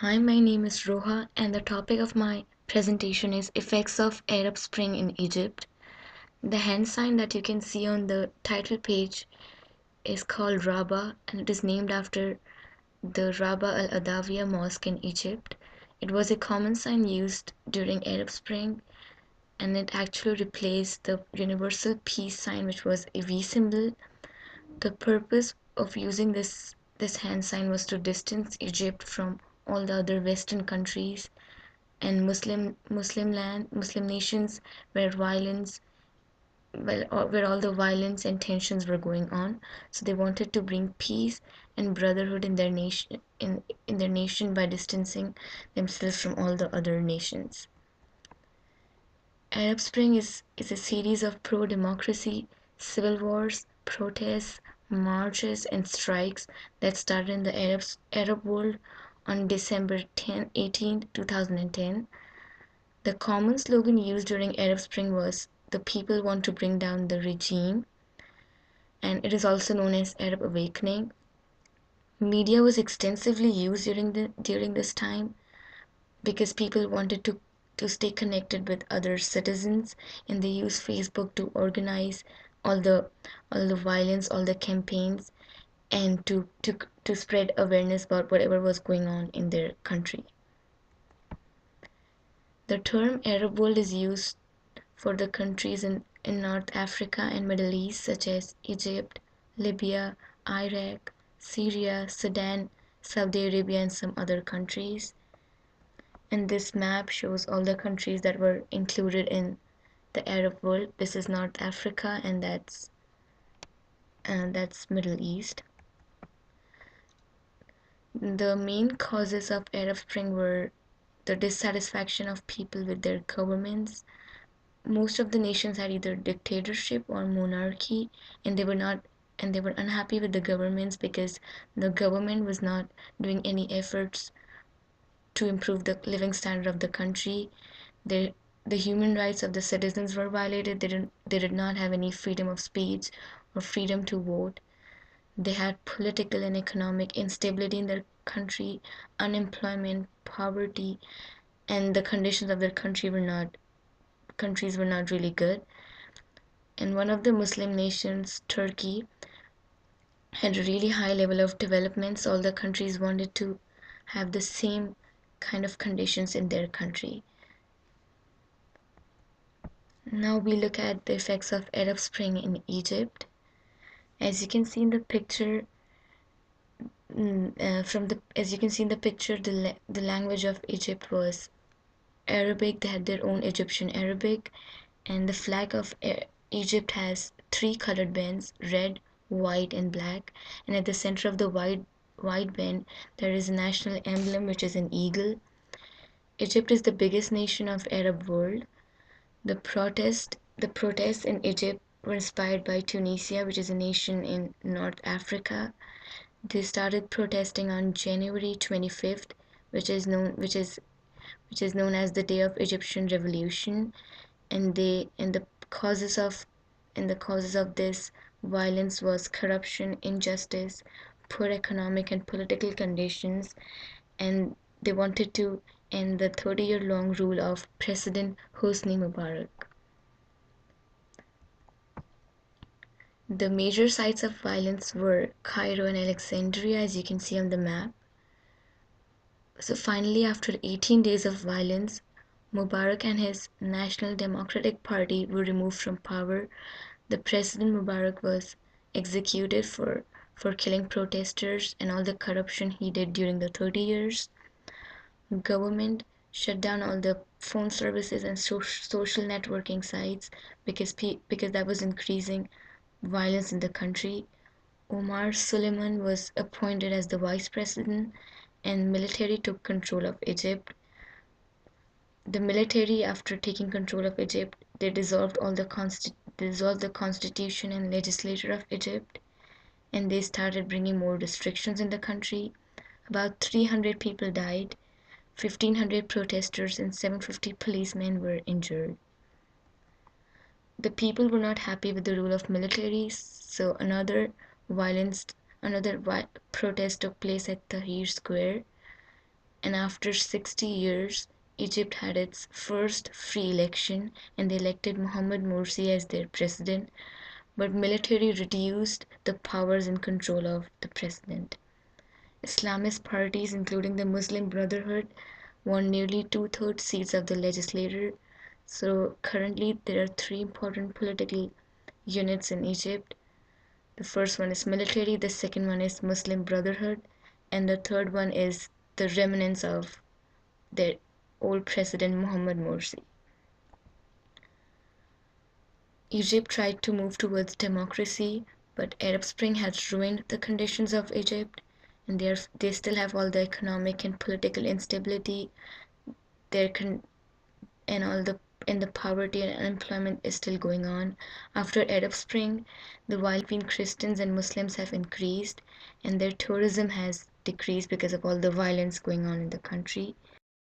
Hi, my name is Roha, and the topic of my presentation is Effects of Arab Spring in Egypt. The hand sign that you can see on the title page is called Rabah, and it is named after the Rabah al Adawiya Mosque in Egypt. It was a common sign used during Arab Spring, and it actually replaced the universal peace sign, which was a V symbol. The purpose of using this hand sign was to distance Egypt from all the other Western countries and Muslim nations where where all the violence and tensions were going on. So they wanted to bring peace and brotherhood in their nation by distancing themselves from all the other nations. Arab Spring is a series of pro-democracy, civil wars, protests, marches, and strikes that started in the Arab world on December 18, 2010. The common slogan used during Arab Spring was "The people want to bring down the regime," and it is also known as Arab Awakening. Media was extensively used during this time because people wanted to stay connected with other citizens, and they used Facebook to organize all the all the violence, all the campaigns, and to spread awareness about whatever was going on in their country. The term Arab world is used for the countries in North Africa and Middle East such as Egypt, Libya, Iraq, Syria, Sudan, Saudi Arabia, and some other countries. And this map shows all the countries that were included in the Arab world. This is North Africa, and that's Middle East. The main causes of Arab Spring were the dissatisfaction of people with their governments. Most of the nations had either dictatorship or monarchy, and they were unhappy with the governments because the government was not doing any efforts to improve the living standard of the country. The human rights of the citizens were violated. They did not have any freedom of speech or freedom to vote. They had political and economic instability in their country, unemployment, poverty, and the conditions of their countries were not really good. And one of the Muslim nations, Turkey, had a really high level of development, so all the countries wanted to have the same kind of conditions in their country. Now we look at the effects of Arab Spring in Egypt. As you can see in the picture, as you can see in the picture, the language of Egypt was Arabic. They had their own Egyptian Arabic, and the flag of Egypt has three colored bands: red, white, and black. And at the center of the white band, there is a national emblem, which is an eagle. Egypt is the biggest nation of Arab world. The protests in Egypt were inspired by Tunisia, which is a nation in North Africa. They started protesting on January 25th, which is known as the Day of Egyptian Revolution, and the causes of this violence was corruption, injustice, poor economic and political conditions, and they wanted to end the 30-year-long rule of President Hosni Mubarak. The major sites of violence were Cairo and Alexandria, as you can see on the map. So finally, after 18 days of violence, Mubarak and his National Democratic Party were removed from power. The President Mubarak was executed for killing protesters and all the corruption he did during the 30 years. Government shut down all the phone services and social networking sites because that was increasing violence in the country. Omar Suleiman was appointed as the vice president, and military took control of Egypt. The military, after taking control of Egypt, they dissolved the constitution and legislature of Egypt, and they started bringing more restrictions in the country. About 300 people died, 1,500 protesters and 750 policemen were injured. The people were not happy with the rule of military, so another protest took place at Tahrir Square. And after 60 years, Egypt had its first free election and they elected Mohamed Morsi as their president, but military reduced the powers and control of the president. Islamist parties, including the Muslim Brotherhood, won nearly two-thirds seats of the legislature. So currently, there are three important political units in Egypt. The first one is military, the second one is Muslim Brotherhood, and the third one is the remnants of their old president Mohamed Morsi. Egypt tried to move towards democracy, but Arab Spring has ruined the conditions of Egypt, and they still have all the economic and political instability. And all the poverty and unemployment is still going on. After Arab Spring, the violence between Christians and Muslims have increased, and their tourism has decreased because of all the violence going on in the country.